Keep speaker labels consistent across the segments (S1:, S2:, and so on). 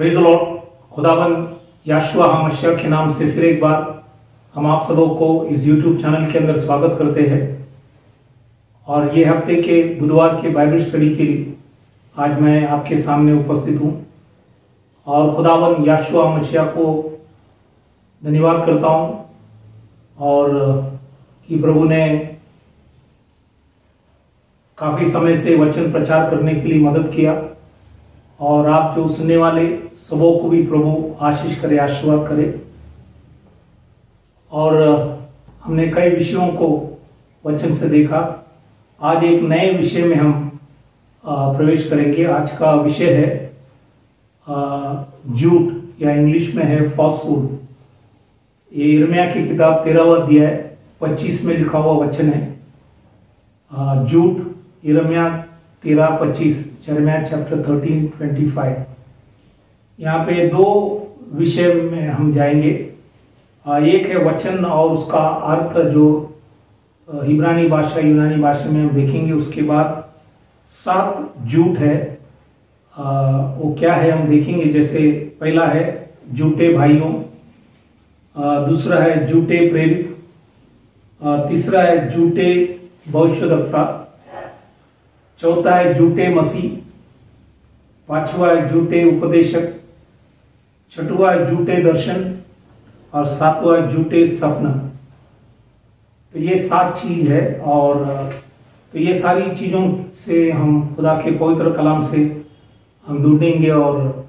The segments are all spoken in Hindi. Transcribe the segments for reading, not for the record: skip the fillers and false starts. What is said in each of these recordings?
S1: Praise the Lord. खुदावन याशुआ मसीह के नाम से फिर एक बार हम आप सबों को इस YouTube चैनल के अंदर स्वागत करते हैं। और ये हफ्ते के बुधवार के बाइबल स्टडी के लिए आज मैं आपके सामने उपस्थित हूँ और खुदावन याशुआ मसीह को धन्यवाद करता हूँ और कि प्रभु ने काफी समय से वचन प्रचार करने के लिए मदद किया और आप जो सुनने वाले सबों को भी प्रभु आशीष करे, आशीर्वाद करे। और हमने कई विषयों को वचन से देखा। आज एक नए विषय में हम प्रवेश करेंगे। आज का विषय है झूठ या इंग्लिश में है फॉल्सहुड। ये यिर्मयाह की किताब 13वां अध्याय 25 में लिखा हुआ वचन है। झूठ, यिर्मयाह 13:25, यिर्मयाह चैप्टर 13:25। यहाँ पे दो विषय में हम जाएंगे। एक है वचन और उसका अर्थ जो इब्रानी भाषा, यूनानी भाषा में हम देखेंगे। उसके बाद 7 झूठ है, वो क्या है हम देखेंगे। जैसे पहला है झूठे भाइयों, दूसरा है झूठे प्रेरित, तीसरा है झूठे भविष्यद्वक्ता, चौथा है झूठे मसीह, पांचवा है झूठे उपदेशक, छठवा है झूठे दर्शन और सातवां है झूठे सपना। तो ये 7 चीज है। और तो ये सारी चीजों से हम खुदा के पवित्र कलाम से हम ढूंढेंगे और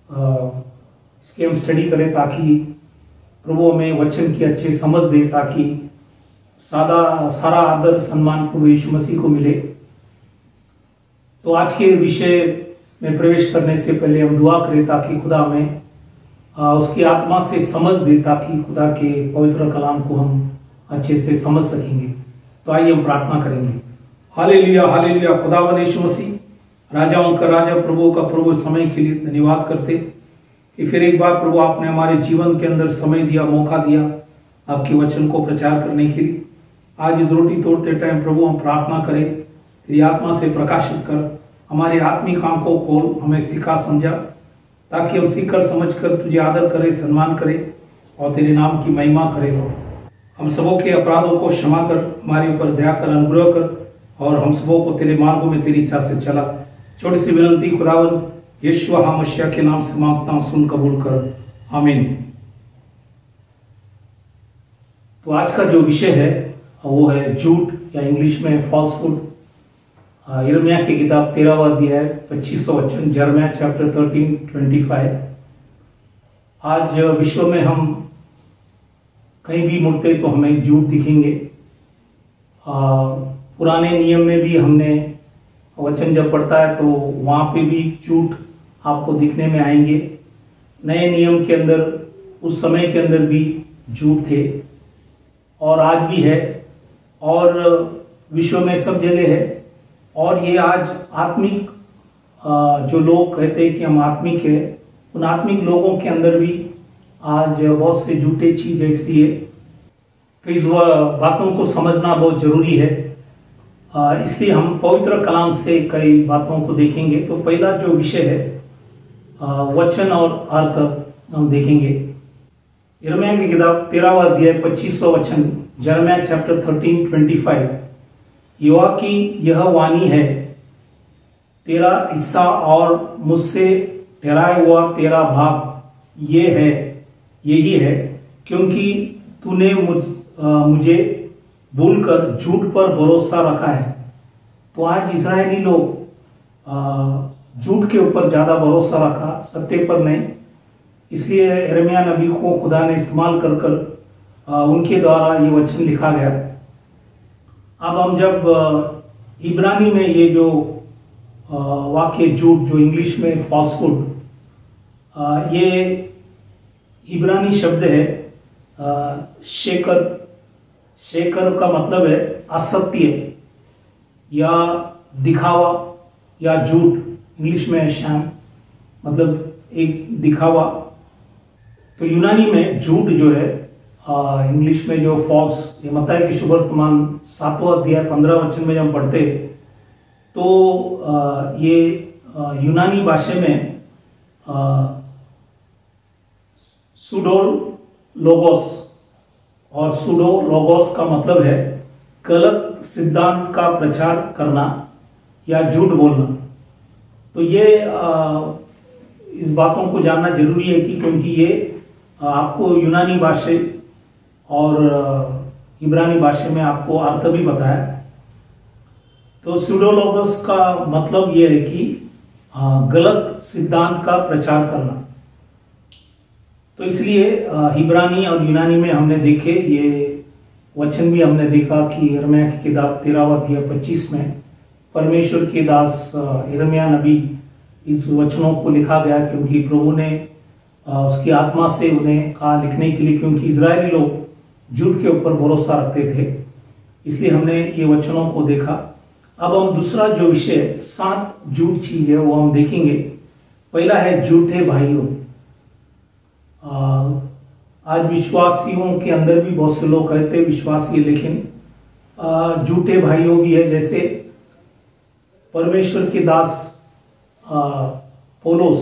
S1: इसके हम स्टडी करें ताकि प्रभु हमें वचन की अच्छी समझ दे, ताकि सारा आदर सम्मान प्रभु यीशु मसीह को मिले। तो आज के विषय में प्रवेश करने से पहले हम दुआ करें ताकि खुदा हमें उसकी आत्मा से समझ दे, ताकि खुदा के पवित्र कलाम को हम अच्छे से समझ सकेंगे। तो आइए हम प्रार्थना करेंगे। Hallelujah, hallelujah. खुदावन यीशु मसीह, राजाओं का राजा, प्रभु का प्रभु, समय के लिए धन्यवाद करते कि फिर एक बार प्रभु आपने हमारे जीवन के अंदर समय दिया, मौका दिया आपके वचन को प्रचार करने के लिए। आज इस रोटी तोड़ते टाइम प्रभु हम प्रार्थना करें, तेरी आत्मा से प्रकाशित कर, हमारे आत्मिक आंखों को खोल, हमें सिखा समझा, ताकि हम सीखकर समझकर तुझे आदर करें, सम्मान करें और तेरे नाम की महिमा करें। हम सबों के अपराधों को क्षमा कर, हमारे ऊपर दया कर, अनुग्रह कर और हम सबों को तेरे मार्गों में तेरी इच्छा से चला। छोटी सी विनंती खुदावन यीशुआ मसीह के नाम से मांगता हूं, सुन कबूल कर, आमीन। तो आज का जो विषय है वो है झूठ या इंग्लिश में फॉल्सहुड। यिर्मयाह की किताब 13वां अध्याय 25वां वचन, यिर्मयाह चैप्टर 13:25। आज विश्व में हम कहीं भी मुड़ते तो हमें झूठ दिखेंगे। पुराने नियम में भी हमने वचन जब पढ़ता है तो वहां पे भी झूठ आपको दिखने में आएंगे। नए नियम के अंदर उस समय के अंदर भी झूठ थे और आज भी है और विश्व में सब जगह है। और ये आज आत्मिक जो लोग कहते हैं कि हम आत्मिक है, उन आत्मिक लोगों के अंदर भी आज बहुत से झूठे चीज है। इसलिए तो इस बातों को समझना बहुत जरूरी है। इसलिए हम पवित्र कलाम से कई बातों को देखेंगे। तो पहला जो विषय है वचन और अर्थ हम देखेंगे। यिर्मयाह की किताब 13वां अध्याय 25वां वचन, यिर्मयाह चैप्टर 13:25। यहोवा की यह वाणी है, तेरा हिस्सा और मुझसे ठहराया हुआ तेरा भाग यही है, क्योंकि तूने मुझे भूलकर झूठ पर भरोसा रखा है। तो आज इस्राएली लोग झूठ के ऊपर ज्यादा भरोसा रखा, सत्य पर नहीं। इसलिए यिर्मयाह नबी को खुदा ने इस्तेमाल कर उनके द्वारा ये वचन लिखा गया। अब हम जब इब्रानी में ये जो वाक्य झूठ, जो इंग्लिश में फॉल्सहुड, ये इब्रानी शब्द है शेकर का मतलब है असत्य या दिखावा या झूठ। इंग्लिश में शैम मतलब एक दिखावा। तो यूनानी में झूठ जो है इंग्लिश में जो फॉल्स, ये मत्ती की सुवर्तमान 7वां अध्याय 15 वचन में जब हम पढ़ते तो ये यूनानी भाषा में सुडो लोगोस, और सुडो लोगोस का मतलब है गलत सिद्धांत का प्रचार करना या झूठ बोलना। तो ये इस बातों को जानना जरूरी है कि क्योंकि ये आपको यूनानी भाषा और इब्रानी भाषा में आपको अर्थ भी बताया। तो सुडोलोगस का मतलब ये है कि गलत सिद्धांत का प्रचार करना। तो इसलिए इब्रानी और यूनानी में हमने देखे ये वचन भी हमने देखा कि यिर्मयाह की किताब 13वां अध्याय 25 में परमेश्वर के दास यिर्मयाह नबी इस वचनों को लिखा गया क्योंकि प्रभु ने उसकी आत्मा से उन्हें कहा लिखने के लिए, क्योंकि इजरायली लोग झूठ के ऊपर भरोसा रखते थे। इसलिए हमने ये वचनों को देखा। अब हम दूसरा जो विषय 7 झूठ चीज है वो हम देखेंगे। पहला है झूठे भाइयों। आज विश्वासियों के अंदर भी बहुत से लोग कहते हैं विश्वासी, लेकिन झूठे भाइयों भी है। जैसे परमेश्वर के दास पौलुस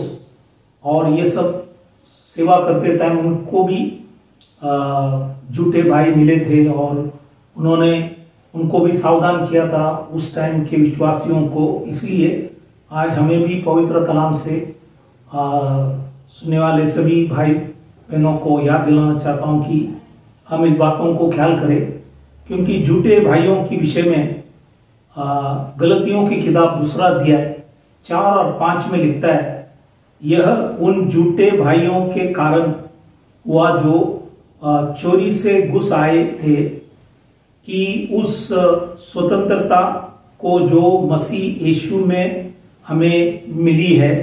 S1: और ये सब सेवा करते टाइम उनको भी झूठे भाई मिले थे और उन्होंने उनको भी सावधान किया था उस टाइम के विश्वासियों को। इसलिए आज हमें भी पवित्र कलाम से सुनने वाले सभी भाई बहनों को याद दिलाना चाहता हूं कि हम इस बातों को ख्याल करें, क्योंकि झूठे भाइयों के विषय में गलतियों की किताब 2 अध्याय 4 और 5 में लिखता है, यह उन झूठे भाइयों के कारण हुआ जो चोरी से घुस आए थे कि उस स्वतंत्रता को जो मसीह यीशु में हमें मिली है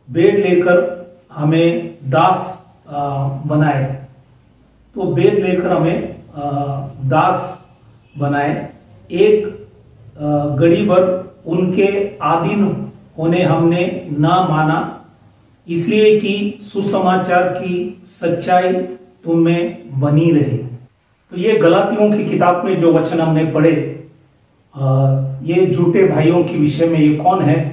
S1: बेड़ लेकर हमें दास बनाए। तो बेड़ लेकर हमें दास बनाए। एक घड़ी भर उनके अधीन होने हमने न माना, इसलिए कि सुसमाचार की सच्चाई तुम में बनी रहे। तो ये गलातियों की किताब में जो वचन हमने पढ़े, ये झूठे भाइयों के विषय में ये कौन है,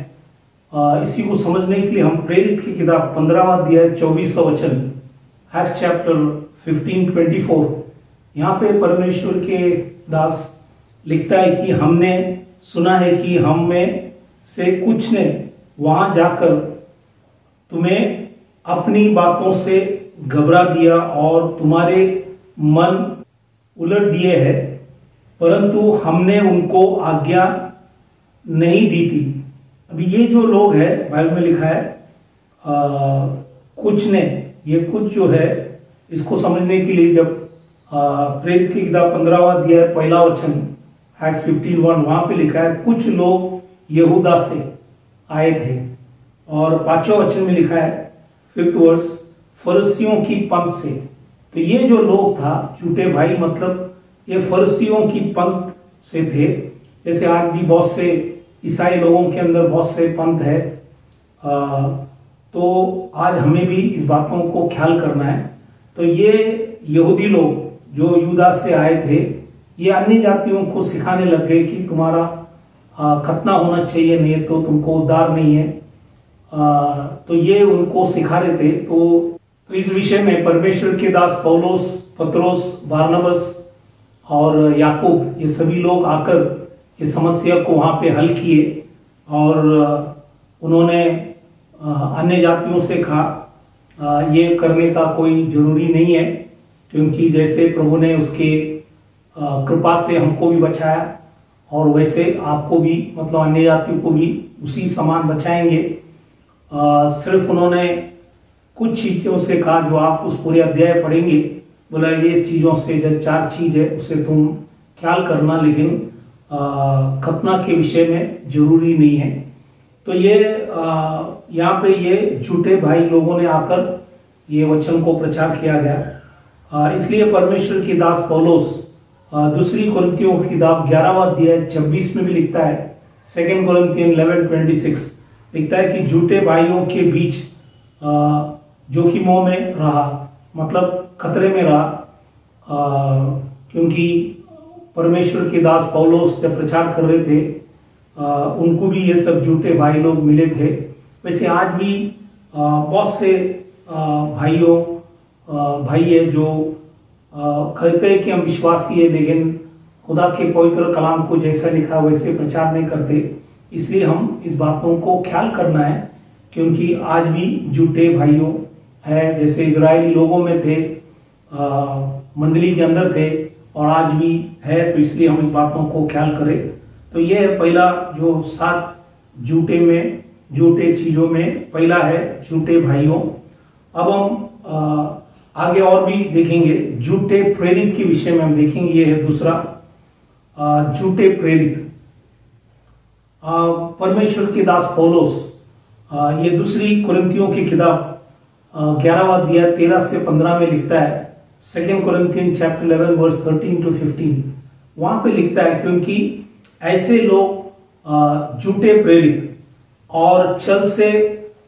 S1: इसी को समझने के लिए हम प्रेरित की किताब 15वां अध्याय 24वां वचन, एक्ट्स चैप्टर 15:24, यहाँ पे परमेश्वर के दास लिखता है कि हमने सुना है कि हम में से कुछ ने वहां जाकर तुम्हें अपनी बातों से घबरा दिया और तुम्हारे मन उलट दिए हैं, परंतु हमने उनको आज्ञा नहीं दी थी। अभी ये जो लोग है, बाइबल में लिखा है कुछ ने, ये कुछ जो है इसको समझने के लिए जब प्रेरित की किताब 15वां अध्याय 1 वचन एक्ट्स 15:1 वहां पे लिखा है कुछ लोग यहूदा से आए थे, और 5वां वचन में लिखा है 5th वर्स फरिसियों की पंथ से। तो ये जो लोग था झूठे भाई, मतलब ये फरिसियों की पंथ से थे। जैसे आज भी बहुत से ईसाई लोगों के अंदर बहुत से पंथ है, तो आज हमें भी इस बातों को ख्याल करना है। तो ये यहूदी लोग जो यूदा से आए थे, ये अन्य जातियों को सिखाने लग गए कि तुम्हारा खतना होना चाहिए, नहीं तो तुमको उद्धार नहीं है। तो ये उनको सिखा रहे थे। तो इस विषय में परमेश्वर के दास पौलुस, पत्रोस, बारनबास और याकूब, ये सभी लोग आकर इस समस्या को वहां पे हल किए और उन्होंने अन्य जातियों से कहा ये करने का कोई जरूरी नहीं है, क्योंकि जैसे प्रभु ने उसके कृपा से हमको भी बचाया और वैसे आपको भी, मतलब अन्य जातियों को भी उसी समान बचाएंगे। सिर्फ उन्होंने कुछ चीजों से कहा जो आप उस पूरे अध्याय पढ़ेंगे, बोला ये चीजों से जो 4 चीज है उससे तुम ख्याल करना, लेकिन खतना के विषय में जरूरी नहीं है। तो ये यहाँ पे ये झूठे भाई लोगों ने आकर ये वचन को प्रचार किया गया। इसलिए परमेश्वर की दास पौलुस 2 कोरिन्थियों की किताब 11वां अध्याय 26 में भी लिखता है, 2 कोरिन्थियन 11:26 लिखता है कि झूठे भाइयों के बीच जोखिमों में रहा, मतलब खतरे में रहा, क्योंकि परमेश्वर के दास पौलुस जब प्रचार कर रहे थे उनको भी ये सब झूठे भाई लोग मिले थे। वैसे आज भी बहुत से भाई है जो कहते हैं कि हम विश्वासी है, लेकिन खुदा के पवित्र कलाम को जैसा लिखा वैसे प्रचार नहीं करते। इसलिए हम इस बातों को ख्याल करना है, क्योंकि आज भी झूठे भाइयों है, जैसे इजरायली लोगों में थे, मंडली के अंदर थे और आज भी है, तो इसलिए हम इस बातों को ख्याल करें। तो ये है पहला जो 7 झूठे चीजों में पहला है झूठे भाइयों। अब हम आगे और भी देखेंगे, झूठे प्रेरित के विषय में हम देखेंगे। ये है दूसरा झूठे प्रेरित। परमेश्वर के दास पौलुस, ये दूसरी कुरिन्थियों की किताब 11वां अध्याय 13 से 15 में लिखता है, 2 Corinthians chapter 11 verse 13 to 15, वहां पे लिखता है, क्योंकि ऐसे लोग झूठे प्रेरित और छल से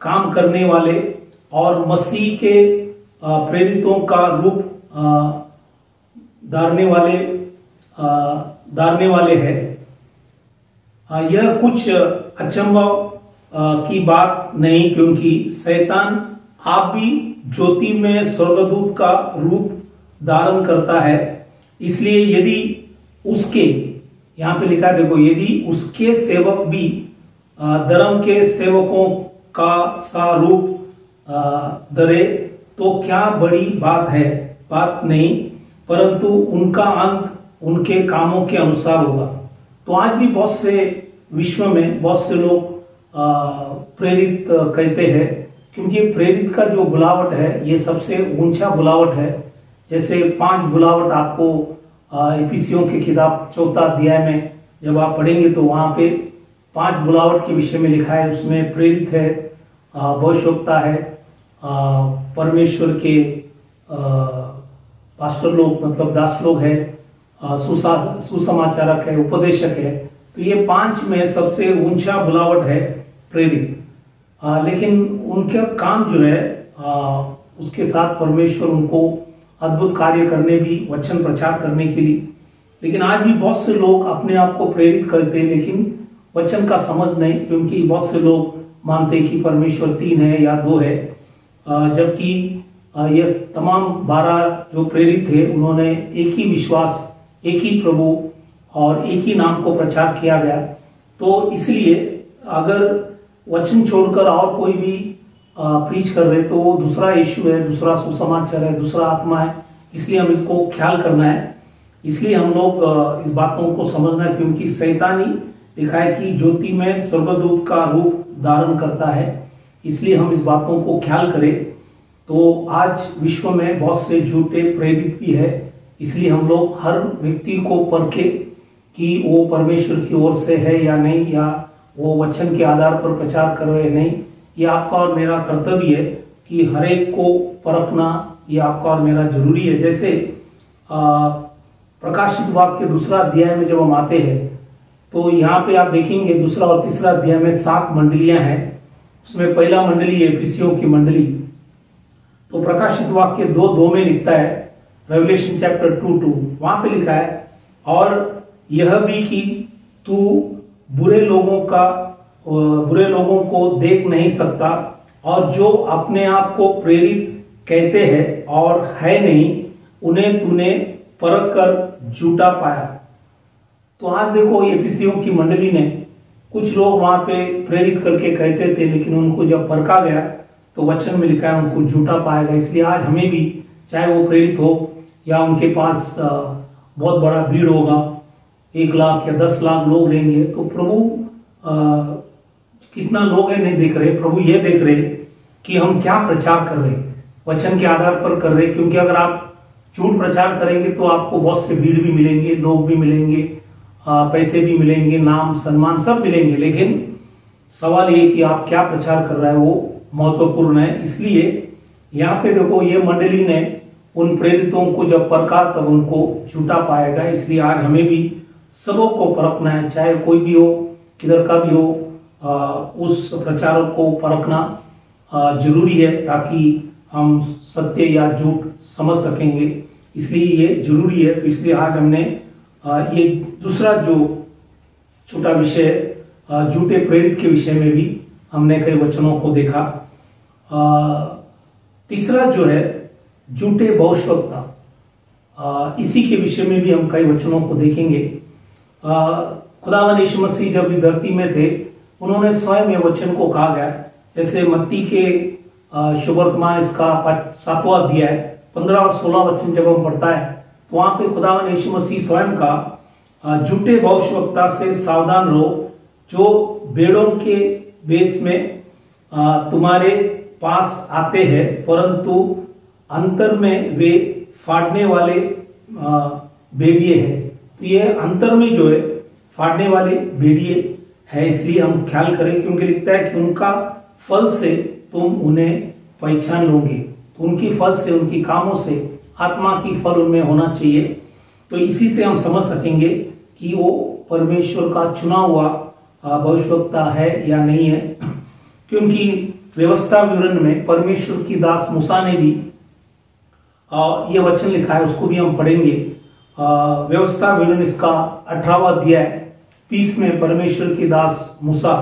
S1: काम करने वाले और मसीह के प्रेरितों का रूप धारने वाले हैं। यह कुछ अचंभव की बात नहीं, क्योंकि शैतान आप भी ज्योति में स्वर्गदूत का रूप धारण करता है। इसलिए यदि उसके, यहां पे लिखा है देखो, यदि उसके सेवक भी धर्म के सेवकों का सा रूप धरे तो क्या बड़ी बात है? बात नहीं, परंतु उनका अंत उनके कामों के अनुसार होगा। तो आज भी बहुत से विश्व में बहुत से लोग प्रेरित कहते हैं, क्योंकि प्रेरित का जो बुलावट है ये सबसे ऊंचा बुलावट है। जैसे 5 बुलावट आपको एफिसियों की किताब 4 अध्याय में जब आप पढ़ेंगे तो वहां पे 5 बुलावट के विषय में लिखा है। उसमें प्रेरित है, भविष्यवक्ता है, परमेश्वर के पास्टर लोग मतलब दास लोग है, सुसमाचारक है, उपदेशक है। तो ये 5 में सबसे ऊंचा बुलावट है प्रेरित। लेकिन उनका काम जो है उसके साथ परमेश्वर उनको अद्भुत कार्य करने भी, वचन प्रचार करने के लिए। लेकिन आज भी बहुत से लोग अपने आप को प्रेरित करते हैं, लेकिन वचन का समझ नहीं, क्योंकि बहुत से लोग मानते हैं कि परमेश्वर 3 है या 2 है, जबकि ये तमाम 12 जो प्रेरित थे उन्होंने एक ही विश्वास, एक ही प्रभु और एक ही नाम को प्रचार किया गया। तो इसलिए अगर वचन छोड़कर और कोई भी प्रीच कर रहे तो वो दूसरा यीशु है, दूसरा सुसमाचार है, दूसरा आत्मा है। इसलिए हम इसको ख्याल करना है। इसलिए हम लोग इस बातों को समझना है, क्योंकि शैतानी लिखा है कि ज्योति में स्वर्गदूत का रूप धारण करता है। इसलिए हम इस बातों को ख्याल करें। तो आज विश्व में बहुत से झूठे प्रेरित भी है, इसलिए हम लोग हर व्यक्ति को परखे कि वो परमेश्वर की ओर से है या नहीं, या वो वचन के आधार पर प्रचार कर रहे हैं नहीं। ये आपका और मेरा कर्तव्य है कि हर एक को परखना, ये आपका और मेरा जरूरी है। जैसे प्रकाशित वाक्य 2 अध्याय में जब हम आते हैं तो यहाँ पे आप देखेंगे 2 और 3 अध्याय में 7 मंडलियां हैं। उसमें पहला मंडली है एफिसियों की मंडली। तो प्रकाशित वाक्य 2:2 में लिखता है, रेवलेशन चैप्टर 2:2, वहां पे लिखा है, और यह भी कि तू बुरे लोगों को देख नहीं सकता, और जो अपने आप को प्रेरित कहते हैं और है नहीं, उन्हें तूने परख कर झूठा पाया। तो आज देखो एफिसियों की मंडली ने, कुछ लोग वहां पे प्रेरित करके कहते थे, लेकिन उनको जब परखा गया तो वचन में लिखा है उनको झूठा पाएगा। इसलिए आज हमें भी, चाहे वो प्रेरित हो या उनके पास बहुत बड़ा भीड़ होगा, 1 लाख या 10 लाख लोग रहेंगे, तो प्रभु कितना लोग है नहीं देख रहे, प्रभु ये देख रहे कि हम क्या प्रचार कर रहे हैं, वचन के आधार पर कर रहे। क्योंकि अगर आप झूठ प्रचार करेंगे तो आपको बहुत से भीड़ भी मिलेंगे, लोग भी मिलेंगे, पैसे भी मिलेंगे, नाम सम्मान सब मिलेंगे, लेकिन सवाल ये कि आप क्या प्रचार कर रहे हैं वो महत्वपूर्ण है। इसलिए यहाँ पे देखो ये मंडली ने उन प्रेरितों को जब परखा तब उनको झूठा पाएगा। इसलिए आज हमें भी सबों को परखना है, चाहे कोई भी हो, किधर का भी हो, उस प्रचारक को परखना जरूरी है, ताकि हम सत्य या झूठ समझ सकेंगे। इसलिए ये जरूरी है। तो इसलिए आज हमने ये दूसरा जो छोटा विषय झूठे प्रेरित के विषय में भी हमने कई वचनों को देखा। तीसरा जो है झूठे भविष्यवक्ता, इसी के विषय में भी हम कई वचनों को देखेंगे। खुदावन यीशु मसीह जब इस धरती में थे, उन्होंने स्वयं ये वचन को कहा गया, जैसे मत्ती के शुभवर्तमान इसका 7वां अध्याय 15 और 16 वचन जब हम पढ़ता है, तो वहां पे खुदावन यीशु मसीह स्वयं का झूठे भविष्यवक्ता से सावधान रहो, जो भेड़ों के भेष में तुम्हारे पास आते हैं, परंतु अंतर में वे फाड़ने वाले भेड़िए हैं। तो ये अंतर में जो है फाड़ने वाले भेड़िए है, इसलिए हम ख्याल करें, क्योंकि लिखता है कि उनका फल से तुम उन्हें पहचान लोगे। तो उनकी फल से, उनकी कामों से आत्मा की फल उनमें होना चाहिए। तो इसी से हम समझ सकेंगे कि वो परमेश्वर का चुना हुआ भविष्यवक्ता है या नहीं है, क्योंकि व्यवस्था विवरण में परमेश्वर की दास मूसा ने भी ये वचन लिखा है, उसको भी हम पढ़ेंगे। व्यवस्था विवरण इसका 18वां अध्याय 30 में परमेश्वर की दास मूसा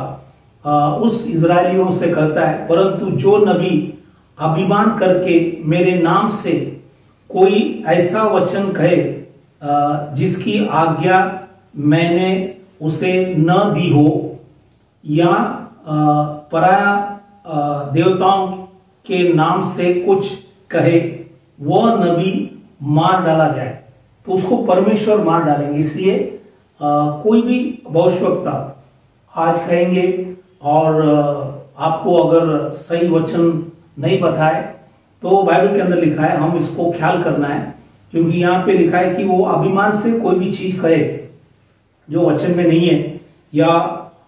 S1: उस इजरायलियों से कहता है, परंतु जो नबी अभिमान करके मेरे नाम से कोई ऐसा वचन कहे जिसकी आज्ञा मैंने उसे न दी हो, या पराया देवताओं के नाम से कुछ कहे, वह नबी मार डाला जाए। तो उसको परमेश्वर मार डालेंगे। इसलिए कोई भी भविष्यवक्ता आज कहेंगे और आपको अगर सही वचन नहीं बताए, तो बाइबल के अंदर लिखा है, हम इसको ख्याल करना है, क्योंकि यहाँ पे लिखा है कि वो अभिमान से कोई भी चीज कहे जो वचन में नहीं है, या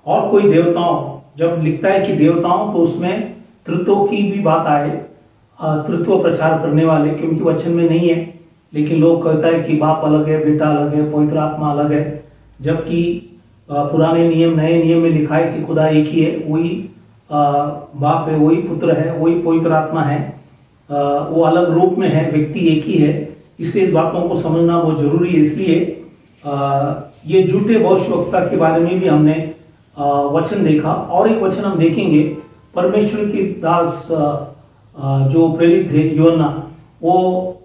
S1: और कोई देवताओं, जब लिखता है कि देवताओं, तो उसमें तृत्व की भी बात आए, तृत्व प्रचार करने वाले, क्योंकि वचन में नहीं है, लेकिन लोग कहता है कि बाप अलग है, बेटा अलग है, पवित्र आत्मा अलग है, जबकि पुराने नियम नए नियम में लिखा है कि खुदा एक ही है, वही बाप है, वही पुत्र है, वही पवित्र आत्मा है, वो अलग रूप में है, व्यक्ति एक ही है। इसलिए इस बातों को समझना बहुत जरूरी है। इसलिए ये झूठे भविष्यवक्ता के बारे में भी हमने वचन देखा, और एक वचन हम देखेंगे, परमेश्वर की दास जो प्रेरित थे योना, वो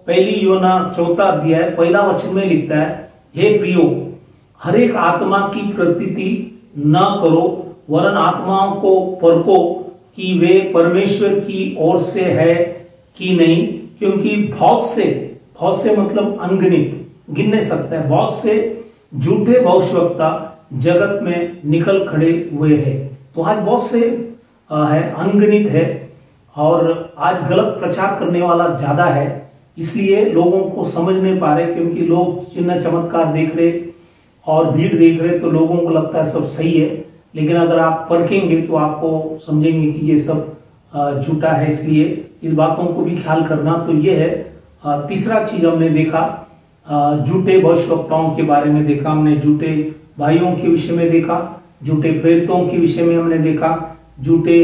S1: पहली योना 4वां अध्याय 1 वचन में लिखता है, हे प्रियो, हर एक आत्मा की प्रतीति न करो, वरन आत्माओं को परखो कि वे परमेश्वर की ओर से है कि नहीं, क्योंकि बहुत से मतलब अनगिनत, गिन नहीं सकता है, बहुत से झूठे भविष्यवक्ता जगत में निकल खड़े हुए हैं। तो आज बहुत से है, अनगिनत है, और आज गलत प्रचार करने वाला ज्यादा है, इसलिए लोगों को समझ नहीं पा रहे, क्योंकि लोग चिन्ह चमत्कार देख रहे और भीड़ देख रहे, तो लोगों को लगता है सब सही है, लेकिन अगर आप परखेंगे तो आपको समझेंगे कि ये सब झूठा है। इसलिए इस बातों को भी ख्याल करना। तो ये है तीसरा चीज हमने देखा, झूठे भविष्यवक्ताओं के बारे में देखा हमने, झूठे भाइयों के विषय में देखा, झूठे प्रेरितों के विषय में हमने देखा, झूठे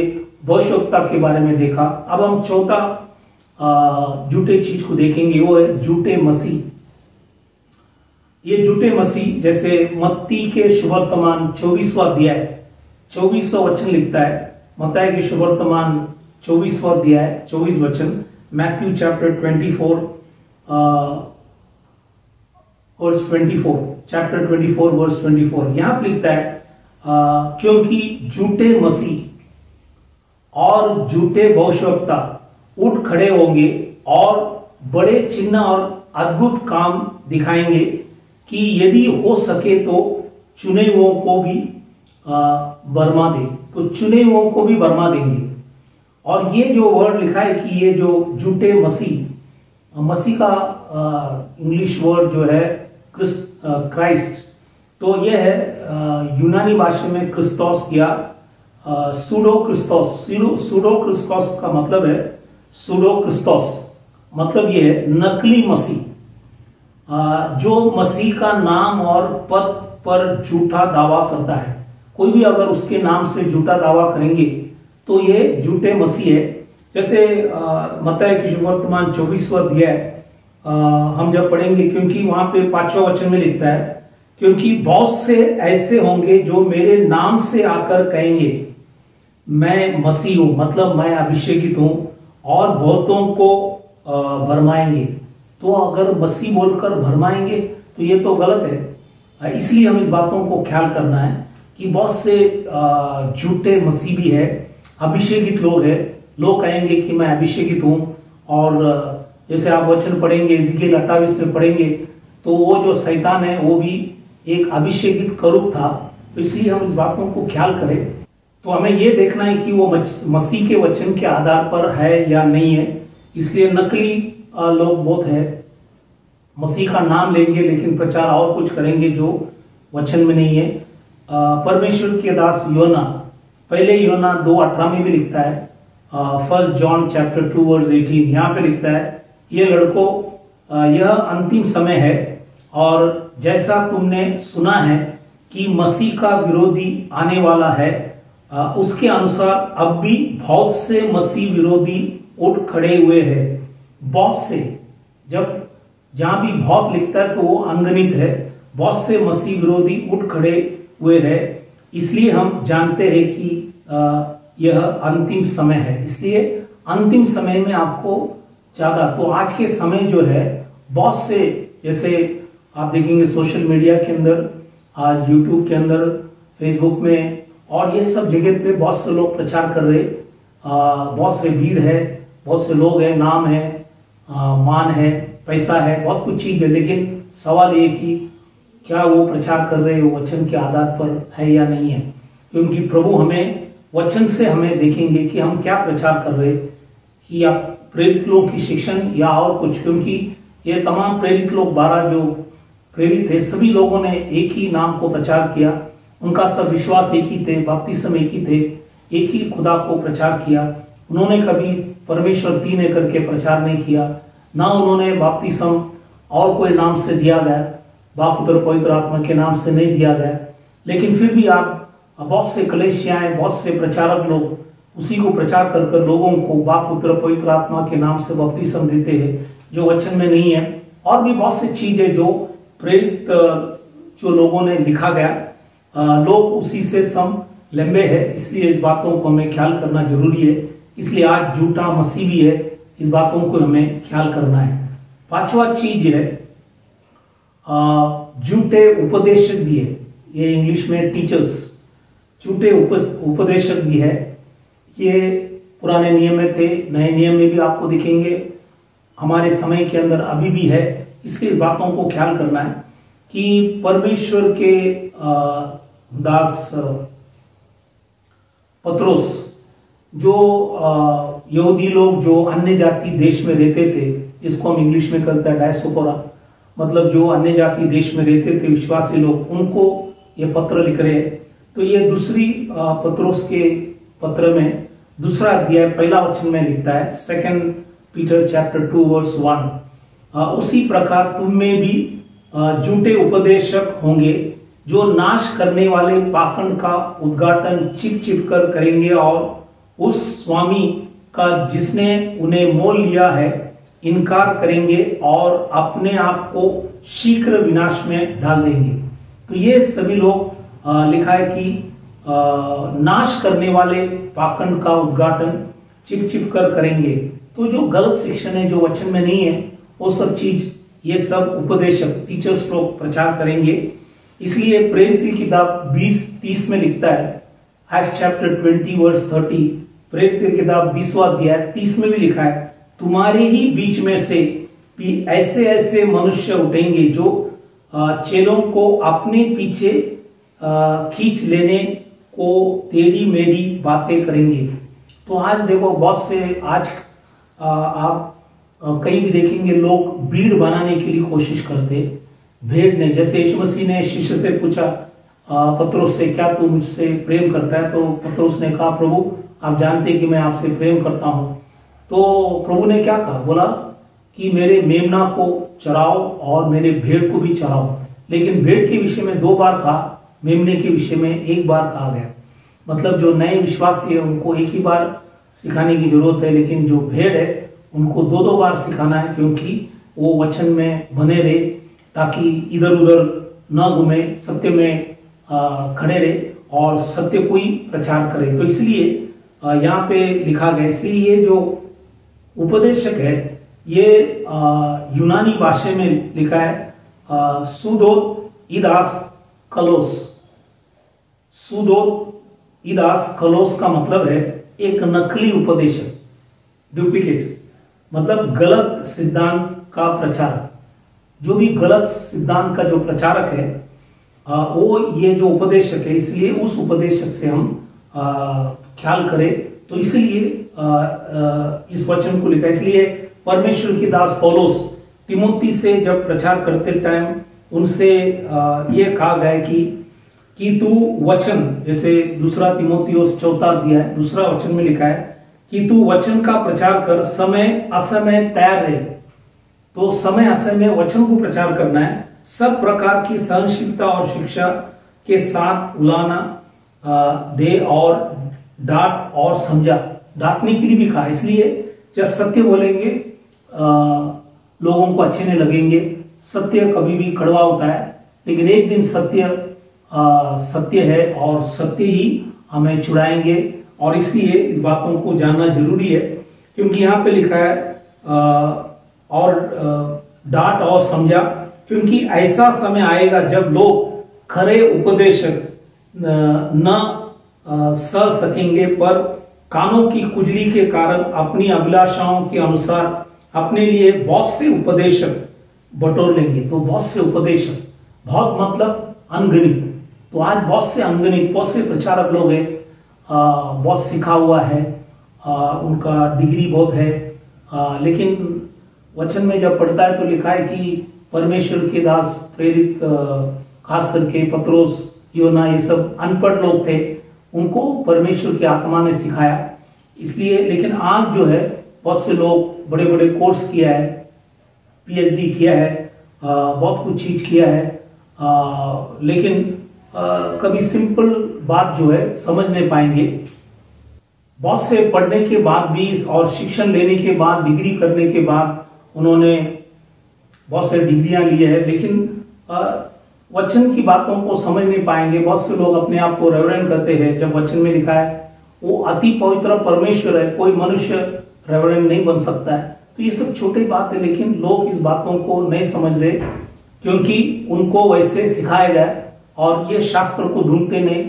S1: भविष्यवक्ता के बारे में देखा। अब हम चौथा झूठे चीज को देखेंगे, वो है झूठे मसीह। ये झूठे मसीह, जैसे मत्ती के शुभवर्तमान 24वां अध्याय 24वां वचन लिखता है, मत्ती के शुभवर्तमान 24वां अध्याय 24 वचन, Matthew chapter 24 verse 24, chapter 24 verse 24, यहां पर लिखता है, क्योंकि झूठे मसीह और झूठे भविष्यवक्ता उठ खड़े होंगे और बड़े चिन्ह और अद्भुत काम दिखाएंगे, कि यदि हो सके तो चुने हुओं को भी बरमा दे। तो चुने हुओं को भी बरमा देंगे। और ये जो वर्ड लिखा है कि ये जो झूठे मसीह का इंग्लिश वर्ड जो है क्राइस्ट, तो ये है यूनानी भाषा में क्रिस्तोस या सूडो क्रिस्तोस का मतलब है, सूडो क्रिस्तोस मतलब ये है नकली मसीह, जो मसीह का नाम और पद पर झूठा दावा करता है। कोई भी अगर उसके नाम से झूठा दावा करेंगे तो ये झूठे मसीह है। जैसे मत्ती के शुभवर्तमान 24वां अध्याय हम जब पढ़ेंगे, क्योंकि वहां पे 5वां वचन में लिखता है, क्योंकि बहुत से ऐसे होंगे जो मेरे नाम से आकर कहेंगे मैं मसीह हूं, मतलब मैं अभिषेकित हूं, और बहुतों को भरमाएंगे। तो अगर मसीह बोलकर भरमाएंगे तो ये तो गलत है। इसलिए हम इस बातों को ख्याल करना है कि बहुत से झूठे मसीह भी है, अभिषेकित लोग है। लोग कहेंगे कि मैं अभिषेकित हूं, और जैसे आप वचन पढ़ेंगे इज़िकिएल 28 में पढ़ेंगे तो वो जो शैतान है वो भी एक अभिषेकित करूप था। तो इसलिए हम इस बातों को ख्याल करें। तो हमें ये देखना है कि वो मसीह के वचन के आधार पर है या नहीं है। इसलिए नकली लोग बहुत है, मसीह का नाम लेंगे लेकिन प्रचार और कुछ करेंगे जो वचन में नहीं है। परमेश्वर के दास योना, पहले योना 2:18 में भी लिखता है, 1 जॉन चैप्टर 2 वर्स 18 यहाँ पे लिखता है, ये लड़कों यह अंतिम समय है, और जैसा तुमने सुना है कि मसीह का विरोधी आने वाला है, उसके अनुसार अब भी बहुत से मसीह विरोधी उठ खड़े हुए हैं। बहुत से, जब जहां भी बहुत लिखता है तो वो अनगिनत है। बहुत से मसीह विरोधी उठ खड़े हुए हैं। इसलिए हम जानते हैं कि यह अंतिम समय है। इसलिए अंतिम समय में आपको ज्यादा, तो आज के समय जो है बहुत से, जैसे आप देखेंगे सोशल मीडिया के अंदर, आज यूट्यूब के अंदर, फेसबुक में और ये सब जगह पे बहुत से लोग प्रचार कर रहे, बहुत से भीड़ है, बहुत से लोग हैं, नाम है, मान है, पैसा है, बहुत कुछ चीज है। लेकिन सवाल ये कि क्या वो प्रचार कर रहे हो वचन के आधार पर है या नहीं है। क्योंकि प्रभु हमें वचन से हमें देखेंगे कि हम क्या प्रचार कर रहे, कि आप प्रेरित लोग की शिक्षण या और कुछ। क्योंकि ये तमाम प्रेरित लोग, 12 जो प्रेरित थे, सभी लोगों ने एक ही नाम को प्रचार किया। उनका सब विश्वास एक ही थे, बपतिस्म एक ही थे, एक ही खुदा को प्रचार किया। उन्होंने कभी परमेश्वर तीन है करके प्रचार नहीं किया, ना उन्होंने बपतिस्म और कोई नाम से दिया गया, बाप पुत्र पवित्र आत्मा के नाम से नहीं दिया गया। लेकिन फिर भी आप बहुत से कलेशियाएं, बहुत से प्रचारक लोग उसी को प्रचार कर कर लोगों को बाप पुत्र पवित्र आत्मा के नाम से बपतिस्म देते हैं, जो वचन में नहीं है। और भी बहुत सी चीजें जो प्रेरित जो लोगों ने लिखा गया, लोग उसी से सम लंबे है। इसलिए इस बातों को हमें ख्याल करना जरूरी है। इसलिए आज झूठा मसीह भी है, इस बातों को हमें ख्याल करना है। पांचवा चीज है झूठे उपदेशक भी है। ये इंग्लिश में टीचर्स, झूठे उपदेशक भी है। ये पुराने नियम में थे, नए नियम में भी आपको दिखेंगे, हमारे समय के अंदर अभी भी है। इसलिए बातों को ख्याल करना है कि परमेश्वर के दास पत्रोस, जो यहूदी लोग जो अन्य जाति देश में रहते थे, इसको हम इंग्लिश में कहते हैं डायस्पोरा, मतलब जो अन्य जाति देश में रहते थे विश्वासी लोग, उनको ये पत्र लिख रहे हैं। तो ये दूसरी पत्रोस के पत्र में दूसरा अध्याय पहला वचन में लिखता है, 2 पीटर चैप्टर 2 वर्स 1, उसी प्रकार तुम में भी झूठे उपदेशक होंगे जो नाश करने वाले पाखंड का उद्घाटन छिप छिप कर करेंगे और उस स्वामी का जिसने उन्हें मोल लिया है इनकार करेंगे और अपने आप को शीघ्र विनाश में डाल देंगे। तो ये सभी लोग लिखा है कि नाश करने वाले पाखंड का उद्घाटन छिप छिप कर करेंगे। तो जो गलत शिक्षण है, जो वचन में नहीं है, वो सब चीज ये सब उपदेशक टीचर्स लोग प्रचार करेंगे। इसलिए प्रेरित की किताब 20:30 में लिखता है, एक्ट्स चैप्टर 20 वर्स 30, प्रेरित की किताब 20वां अध्याय 30 में भी लिखा है, तुम्हारे ही बीच में से भी ऐसे ऐसे मनुष्य उठेंगे जो चेलों को अपने पीछे खींच लेने को टेढ़ी मेढ़ी बातें करेंगे। तो आज देखो बहुत से, आज आप कहीं भी देखेंगे लोग भीड़ बनाने के लिए कोशिश करते। भेड़ ने, जैसे यीशु मसीह ने शिष्य से पूछा पत्रोस से, क्या तू मुझसे प्रेम करता है? तो पत्रोस ने कहा, प्रभु आप जानते हैं कि मैं आपसे प्रेम करता हूं। तो प्रभु ने क्या कहा? बोला कि मेरे मेमना को चराओ और मेरे भेड़ को भी चराओ। लेकिन भेड़ के विषय में 2 बार कहा, मेमने के विषय में 1 बार कहा गया। मतलब जो नए विश्वासी है उनको एक ही बार सिखाने की जरूरत है, लेकिन जो भेड़ है उनको 2-2 बार सिखाना है, क्योंकि वो वचन में बने रहे, ताकि इधर उधर न घूमे, सत्य में खड़े रहे और सत्य को ही प्रचार करे। तो इसलिए यहाँ पे लिखा गया। इसलिए ये जो उपदेशक है, ये यूनानी भाषा में लिखा है सुदो इदास कलोस। सुदो इदास कलोस का मतलब है एक नकली उपदेशक, डुप्लीकेट, मतलब गलत सिद्धांत का प्रचारक। जो भी गलत सिद्धांत का जो प्रचारक है वो ये जो उपदेशक है, इसलिए उस उपदेशक से हम ख्याल करें। तो इसलिए इस वचन को लिखा, इसलिए परमेश्वर की दास पौलुस तिमोथी से जब प्रचार करते टाइम उनसे ये कहा गया कि तू वचन, जैसे दूसरा तिमोथियुस 4 अध्याय दूसरा वचन में लिखा है कि तू वचन का प्रचार कर, समय असमय तैयार रहे। तो समय असमय वचन को प्रचार करना है, सब प्रकार की सहनशीलता और शिक्षा के साथ बुलाना दे और डांट और समझा। डांटने के लिए भी कहा, इसलिए जब सत्य बोलेंगे लोगों को अच्छे नहीं लगेंगे। सत्य कभी भी कड़वा होता है, लेकिन एक दिन सत्य सत्य है और सत्य ही हमें छुड़ाएंगे। और इसलिए इस बातों को जानना जरूरी है, क्योंकि यहाँ पे लिखा है और डांट और समझा, क्योंकि ऐसा समय आएगा जब लोग खरे उपदेशक न सह सकेंगे, पर कानों की खुजली के कारण अपनी अभिलाषाओं के अनुसार अपने लिए बहुत से उपदेशक बटोर लेंगे। तो बहुत से उपदेशक, बहुत मतलब अनगिनत। तो आज बहुत से अनगिनत, बहुत से प्रचारक लोग हैं, बहुत सीखा हुआ है, उनका डिग्री बहुत है, लेकिन वचन में जब पढ़ता है तो लिखा है कि परमेश्वर के दास प्रेरित, खास करके पत्रोस, योना, ये सब अनपढ़ लोग थे, उनको परमेश्वर की आत्मा ने सिखाया। इसलिए लेकिन आज जो है बहुत से लोग बड़े बड़े कोर्स किया है, पीएचडी किया है, बहुत कुछ चीज किया है, लेकिन कभी सिंपल बात जो है समझ नहीं पाएंगे। बहुत से पढ़ने के बाद भी और शिक्षण लेने के बाद, डिग्री करने के बाद उन्होंने बहुत से डिग्रियां लिए हैं, लेकिन वचन की बातों को समझ नहीं पाएंगे। बहुत से लोग अपने आप को रेवरेंड करते हैं, जब वचन में लिखा है वो अति पवित्र परमेश्वर है, कोई मनुष्य रेवरेंड नहीं बन सकता है। तो ये सब छोटी बात है, लेकिन लोग इस बातों को नहीं समझ रहे, क्योंकि उनको वैसे सिखाया गया और ये शास्त्र को ढूंढते नहीं,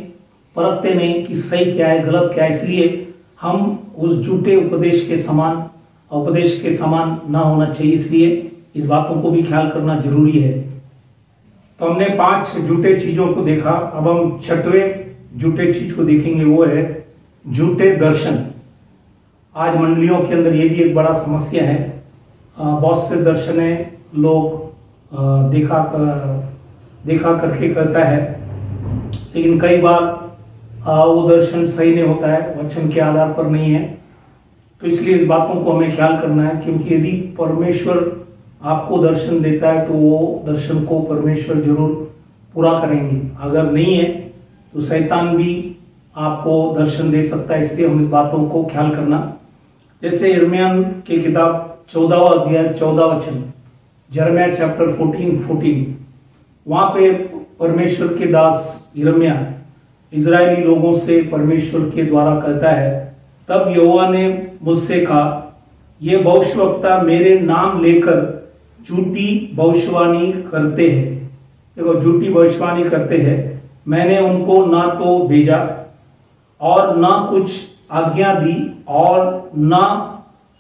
S1: परखते नहीं कि सही क्या है गलत क्या है। इसलिए हम उस झूठे उपदेश के समान ना होना चाहिए, इसलिए इस बातों को भी ख्याल करना जरूरी है। तो हमने 5 झूठे चीजों को देखा, अब हम 6वें झूठे चीज को देखेंगे, वो है झूठे दर्शन। आज मंडलियों के अंदर ये भी एक बड़ा समस्या है। बहुत से दर्शने लोग देखा करके करता है, लेकिन कई बार वो दर्शन सही नहीं होता है, वचन के आधार पर नहीं है। तो इसलिए इस बातों को हमें ख्याल करना है, क्योंकि यदि परमेश्वर आपको दर्शन देता है तो वो दर्शन को परमेश्वर जरूर पूरा करेंगे। अगर नहीं है तो शैतान भी आपको दर्शन दे सकता है, इसलिए हम इस बातों को ख्याल करना। जैसे यिर्मयाह की किताब 14वां अध्याय 14 वचन, यिर्मयाह चैप्टर 14 वहां पे परमेश्वर के दास यिर्मयाह इजरायली लोगों से परमेश्वर के द्वारा कहता है, तब यहोवा ने मुझसे कहा, ये भविष्यवक्ता मेरे नाम लेकर झूठी भविष्यवाणी करते हैं। देखो, झूठी भविष्यवाणी करते हैं, मैंने उनको ना तो भेजा और ना कुछ आज्ञा दी और ना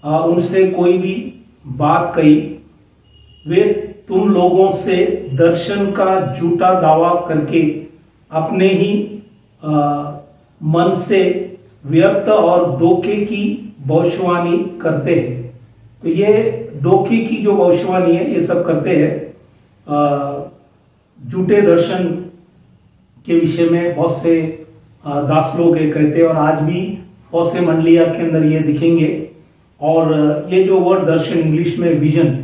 S1: उनसे कोई भी बात कही। वे तुम लोगों से दर्शन का झूठा दावा करके अपने ही मन से व्यर्थ और धोखे की भविष्यवाणी करते हैं। तो ये धोखे की जो भविष्यवाणी है ये सब करते हैं। झूठे दर्शन के विषय में बहुत से दास लोग कहते हैं, और आज भी बहुत से मंडलिया के अंदर ये दिखेंगे। और ये जो वर्ड दर्शन इंग्लिश में विजन,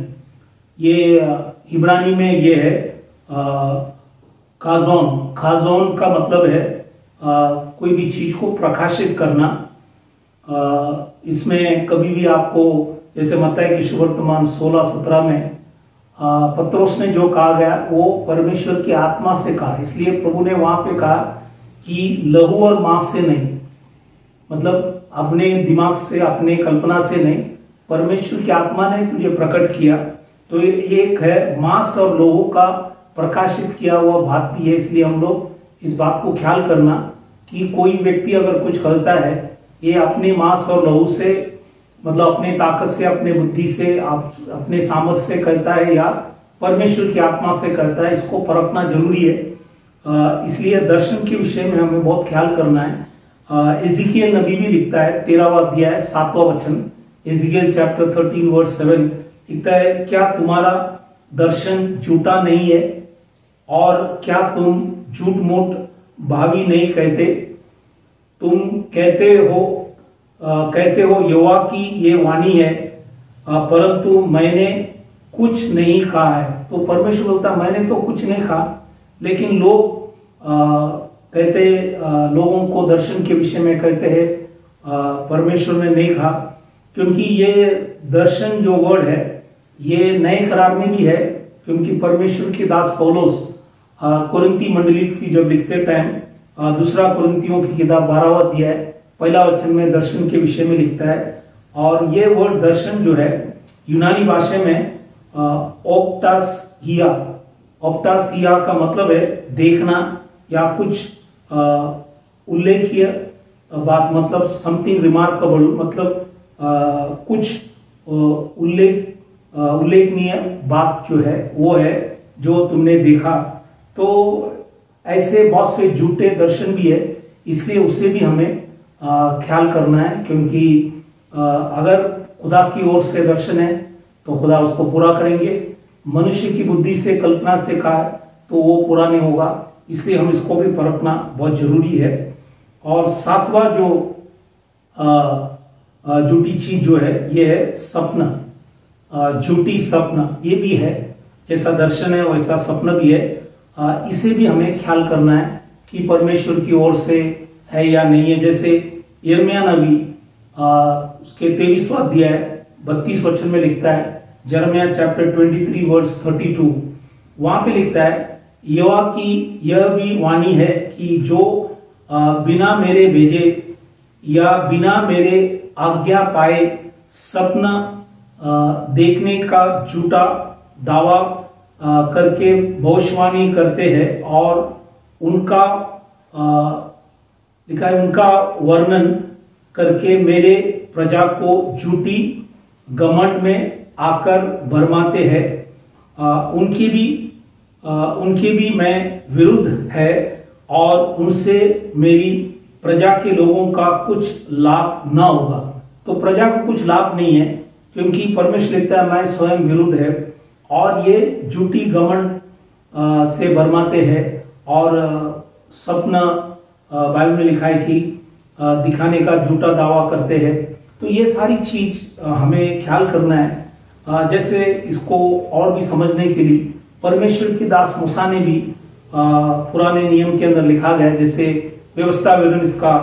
S1: ये इब्रानी में ये है खाजोन का मतलब है कोई भी चीज को प्रकाशित करना। इसमें कभी भी आपको, जैसे मत्ती की सुवर्तमान 16-17 में पत्रोस ने जो कहा गया वो परमेश्वर की आत्मा से कहा, इसलिए प्रभु ने वहां पे कहा कि लहू और मांस से नहीं, मतलब अपने दिमाग से, अपने कल्पना से नहीं, परमेश्वर की आत्मा ने तुझे प्रकट किया। तो एक है मांस और लोहू का प्रकाशित किया हुआ बात भी है। इसलिए हम लोग इस बात को ख्याल करना कि कोई व्यक्ति अगर कुछ करता है, ये अपने मांस और लहू से, मतलब अपने ताकत से, अपने बुद्धि से, अपने सामर्थ्य से करता है या परमेश्वर की आत्मा से करता है, इसको परखना जरूरी है। इसलिए दर्शन के विषय में हमें बहुत ख्याल करना है। एजिकियल नबी भी लिखता है 13वां अध्याय 7वां वचन, एजिकियल चैप्टर 13 वर्स 7 लिखता है, क्या तुम्हारा दर्शन झूठा नहीं है और क्या तुम झूठ मूठ भावी नहीं कहते? तुम कहते हो यहोवा की ये वाणी है, परंतु मैंने कुछ नहीं कहा है। तो परमेश्वर बोलता मैंने तो कुछ नहीं कहा, लेकिन लोग कहते लोगों को दर्शन के विषय में कहते हैं परमेश्वर ने नहीं कहा, क्योंकि ये दर्शन जो वर्ड है ये नए करार में भी है। क्योंकि परमेश्वर के दास पौलुस कुरिन्ती मंडली की जब लिखते टाइम दूसरा कुरिन्तियों की किताब 12वां अध्याय पहला वचन में दर्शन के विषय में लिखता है। और ये वर्ड दर्शन जो है यूनानी भाषा में ऑप्टासिया का मतलब है देखना या कुछ उल्लेखनीय बात, मतलब समथिंग रिमार्केबल, मतलब कुछ उल्लेखनीय बात जो है वो है जो तुमने देखा। तो ऐसे बहुत से झूठे दर्शन भी है, इसलिए उससे भी हमें ख्याल करना है। क्योंकि अगर खुदा की ओर से दर्शन है तो खुदा उसको पूरा करेंगे, मनुष्य की बुद्धि से, कल्पना से कहा तो वो पूरा नहीं होगा। इसलिए हम इसको भी परखना बहुत जरूरी है। और सातवां जो झूठी चीज जो है ये है सपना, झूठी सपना। ये भी है, जैसा दर्शन है वैसा सपना भी है। इसे भी हमें ख्याल करना है कि परमेश्वर की ओर से है या नहीं है। जैसे यिर्मयाह नबी उसके 23वां अध्याय 32 वचन में लिखता है, यिर्मयाह चैप्टर 23 वर्स 32, वहां पे लिखता है, यहोवा की यह भी वाणी है कि जो बिना मेरे भेजे या बिना मेरे आज्ञा पाए सपना देखने का झूठा दावा करके भविष्यवाणी करते हैं और उनका लिखा है उनका वर्णन करके मेरे प्रजा को झूठी घमंड में आकर भरमाते हैं। उनके भी मैं विरुद्ध है और उनसे मेरी प्रजा के लोगों का कुछ लाभ ना होगा। तो प्रजा को कुछ लाभ नहीं है, क्योंकि परमेश्वर लिखता है मैं स्वयं विरुद्ध है और ये झूठी घमंड से भरमाते हैं। और सपना बाइबल में लिखा है कि दिखाने का झूठा दावा करते हैं। तो ये सारी चीज हमें ख्याल करना है। जैसे इसको और भी समझने के लिए परमेश्वर के दास मूसा ने भी पुराने नियम के अंदर लिखा गया, जैसे व्यवस्था विवरण इसका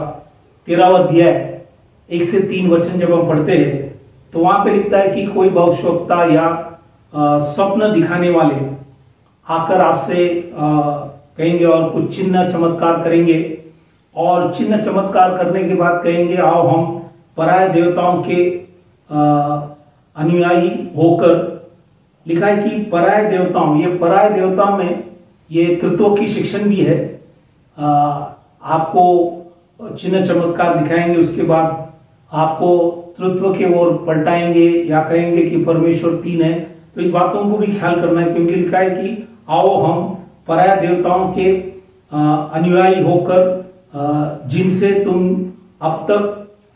S1: 13वां अध्याय 1 से 3 वचन जब हम पढ़ते हैं तो वहां पे लिखता है कि कोई भविष्यवक्ता या स्वप्न दिखाने वाले आकर आपसे कहेंगे और कुछ चिन्ह चमत्कार करेंगे, और चिन्ह चमत्कार करने के बाद कहेंगे आओ हम पराय देवताओं के अनुयायी होकर। लिखा है कि पराय देवताओं, ये पराय देवताओं में ये तृत्व की शिक्षण भी है। आपको चिन्ह चमत्कार दिखाएंगे, उसके बाद आपको तृत्व के ओर पलटाएंगे या कहेंगे कि परमेश्वर 3 है। तो इस बातों को भी ख्याल करना है, क्योंकि लिखा है कि आओ हम पराय देवताओं के अनुयायी होकर जिनसे तुम अब तक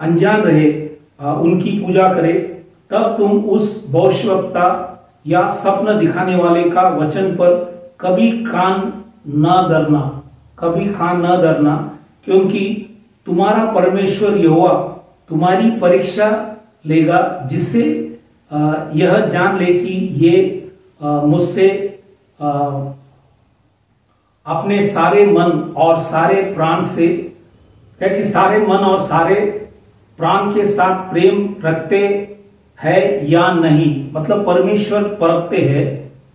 S1: अनजान रहे उनकी पूजा करें, तब तुम उस भविष्यवक्ता या सपना दिखाने वाले का वचन पर कभी कान न धरना, क्योंकि तुम्हारा परमेश्वर यहोवा तुम्हारी परीक्षा लेगा, जिससे यह जान ले कि ये मुझसे अपने सारे मन और सारे प्राण से, क्या कि सारे मन और सारे प्राण के साथ प्रेम रखते हैं या नहीं। मतलब परमेश्वर परखते हैं,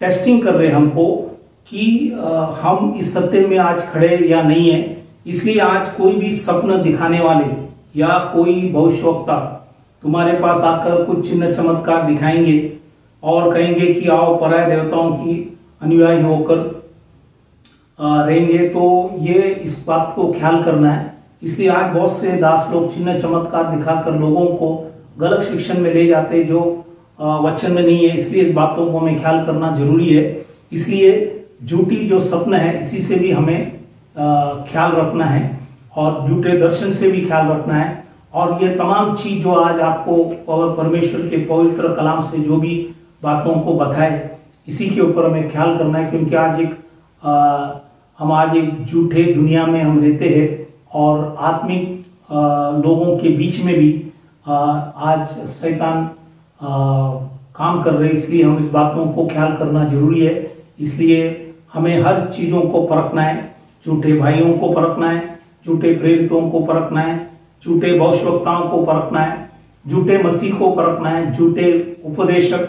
S1: टेस्टिंग कर रहे हैं हमको कि हम इस सत्य में आज खड़े या नहीं है। इसलिए आज कोई भी सपना दिखाने वाले या कोई भविष्यवक्ता तुम्हारे पास आकर कुछ चिन्ह चमत्कार दिखाएंगे और कहेंगे कि आओ पराय देवताओं की अनुयायी होकर रहेंगे, तो ये इस बात को ख्याल करना है। इसलिए आज बहुत से दास लोग चिन्ह चमत्कार दिखाकर लोगों को गलत शिक्षण में ले जाते जो वचन में नहीं है। इसलिए इस बातों को हमें ख्याल करना जरूरी है। इसलिए झूठी जो स्वप्न है इसी से भी हमें ख्याल रखना है और झूठे दर्शन से भी ख्याल रखना है। और ये तमाम चीज जो आज आपको परमेश्वर के पवित्र कलाम से जो भी बातों को बताए, इसी के ऊपर हमें ख्याल करना है, क्योंकि हम आज एक झूठे दुनिया में हम रहते हैं और आत्मिक लोगों के बीच में भी आज शैतान काम कर रहे हैं। इसलिए हम इस बातों को ख्याल करना जरूरी है। इसलिए हमें हर चीजों को परखना है, झूठे भाइयों को परखना है, झूठे प्रेरितों को परखना है, झूठे भविष्यवक्ताओं को परखना है, झूठे मसीह को परखना है, झूठे उपदेशक,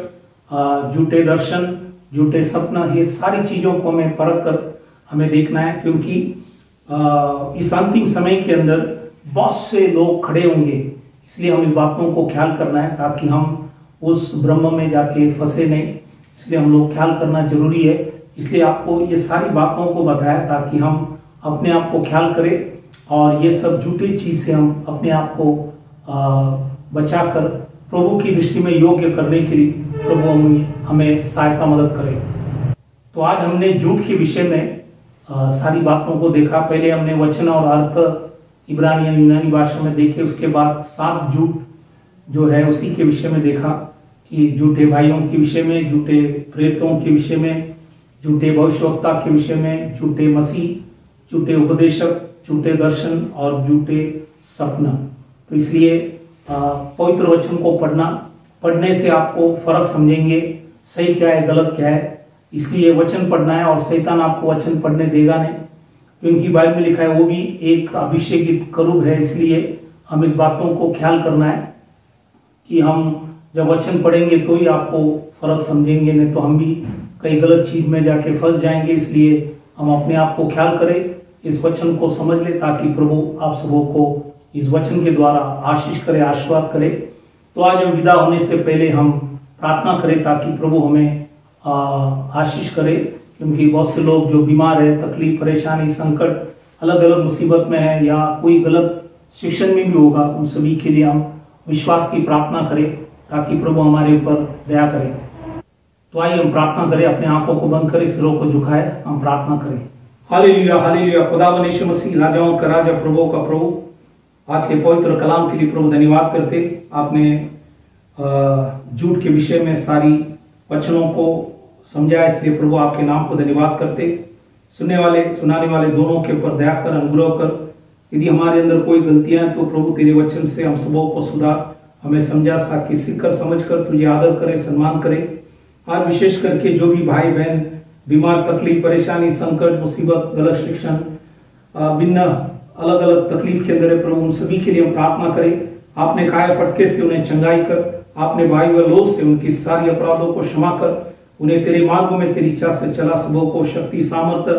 S1: झूठे दर्शन, झूठे सपना, ये सारी चीजों को हमें परख कर हमें देखना है। क्योंकि इस अंतिम समय के अंदर बहुत से लोग खड़े होंगे, इसलिए हम इस बातों को ख्याल करना है ताकि हम उस ब्रह्म में जाके फंसे नहीं। इसलिए हम लोग ख्याल करना जरूरी है। इसलिए आपको ये सारी बातों को बताया ताकि हम अपने आप को ख्याल करें और ये सब झूठी चीज से हम अपने आप को बचाकर प्रभु की दृष्टि में योग्य करने के लिए प्रभु हमें सहायता मदद करे। तो आज हमने झूठ के विषय में सारी बातों को देखा। पहले हमने वचन और अर्थ इब्रानी या यूनानी भाषा में देखे, उसके बाद 7 झूठ जो है उसी के विषय में देखा कि झूठे भाइयों के विषय में, झूठे प्रेरितों के विषय में, झूठे भविष्यवक्ता के विषय में, झूठे मसीह, झूठे उपदेशक, झूठे दर्शन और झूठे सपना। तो इसलिए पवित्र वचन को पढ़ने से आपको फर्क समझेंगे, सही क्या है गलत क्या है। इसलिए वचन पढ़ना है और शैतान आपको वचन पढ़ने देगा नहीं, क्योंकि बाइबल में लिखा है वो भी एक अभिषेकित करूब है। इसलिए हम इस बातों को ख्याल करना है कि हम जब वचन पढ़ेंगे तो ही आपको फर्क समझेंगे, नहीं तो हम भी कई गलत चीज में जाके फंस जाएंगे। इसलिए हम अपने आप को ख्याल करें, इस वचन को समझ ले ताकि प्रभु आप सबों को इस वचन के द्वारा आशीष करे, आशीर्वाद करे। तो आज हम विदा होने से पहले हम प्रार्थना करें ताकि प्रभु हमें आशीष करे, क्योंकि बहुत से लोग जो बीमार है, तकलीफ, परेशानी, संकट, अलग अलग मुसीबत में है या कोई गलत शिक्षण में भी होगा, उन सभी के लिए हम विश्वास की प्रार्थना करें ताकि प्रभु हमारे ऊपर दया करे। तो आइए हम प्रार्थना करें, अपने आंखों को बंद करें, सिरों को झुकाए, हम प्रार्थना करें। Hallelujah, hallelujah. खुदावन यीशु मसीह, राजाओं का राजा, प्रभु का प्रभु, आज के पवित्र कलाम के लिए प्रभु धन्यवाद करते। आपने झूठ के विषय में सारी वचनों को समझा, इसलिए प्रभु आपके नाम को धन्यवाद करते। सुनने वाले सुनाने वाले दोनों के ऊपर दया कर, अनुग्रह कर। यदि हमारे अंदर कोई गलतियां हैं तो प्रभु तेरे वचन से हम सबों को सुधार, हमें समझा ताकि सीखकर समझकर तुझे आदर करे, सम्मान करे। आज विशेष करके जो भी भाई बहन बीमार, तकलीफ, परेशानी, संकट, मुसीबत, गलत शिक्षण, भिन्न अलग अलग तकलीफ के अंदर है प्रभु, उन सभी के लिए हम प्रार्थना करें। आपने खाए फटके से उन्हें चंगाई कर, आपने भाई व लोग से उनकी सारी अपराधों को क्षमा कर, उन्हें तेरे मार्गों में तेरी इच्छा से चला, सबों को शक्ति, सामर्थ्य,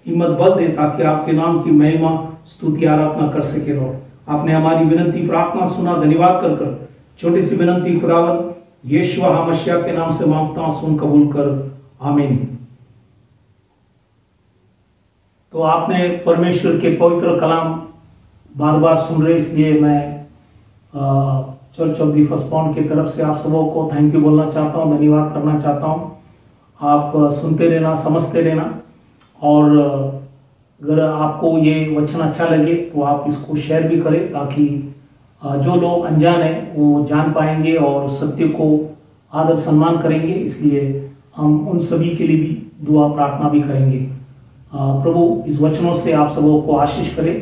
S1: हिम्मत, बल दे ताकि आपके नाम की महिमा, स्तुति, आराधना कर सके। रो आपने हमारी विनती प्रार्थना सुना, धन्यवाद कर छोटी सी विनती खुदावन यीशु मसीह के नाम से मांगता हूं, सुन कबूल कर, आमीन। तो आपने परमेश्वर के पवित्र कलाम बार बार सुन रहे, इसलिए मैं church of the first pound की तरफ से आप सबों को थैंक यू बोलना चाहता हूं, धन्यवाद करना चाहता हूं। आप सुनते रहना, समझते रहना, और अगर आपको ये वचन अच्छा लगे तो आप इसको शेयर भी करें ताकि जो लोग अनजान हैं वो जान पाएंगे और सत्य को आदर सम्मान करेंगे। इसलिए हम उन सभी के लिए भी दुआ प्रार्थना भी करेंगे। प्रभु इस वचनों से आप सबों को आशीष करे।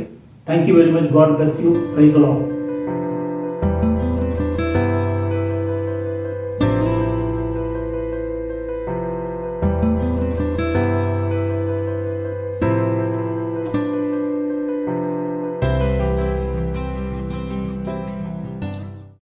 S1: Thank you very much, God bless you, praise the Lord.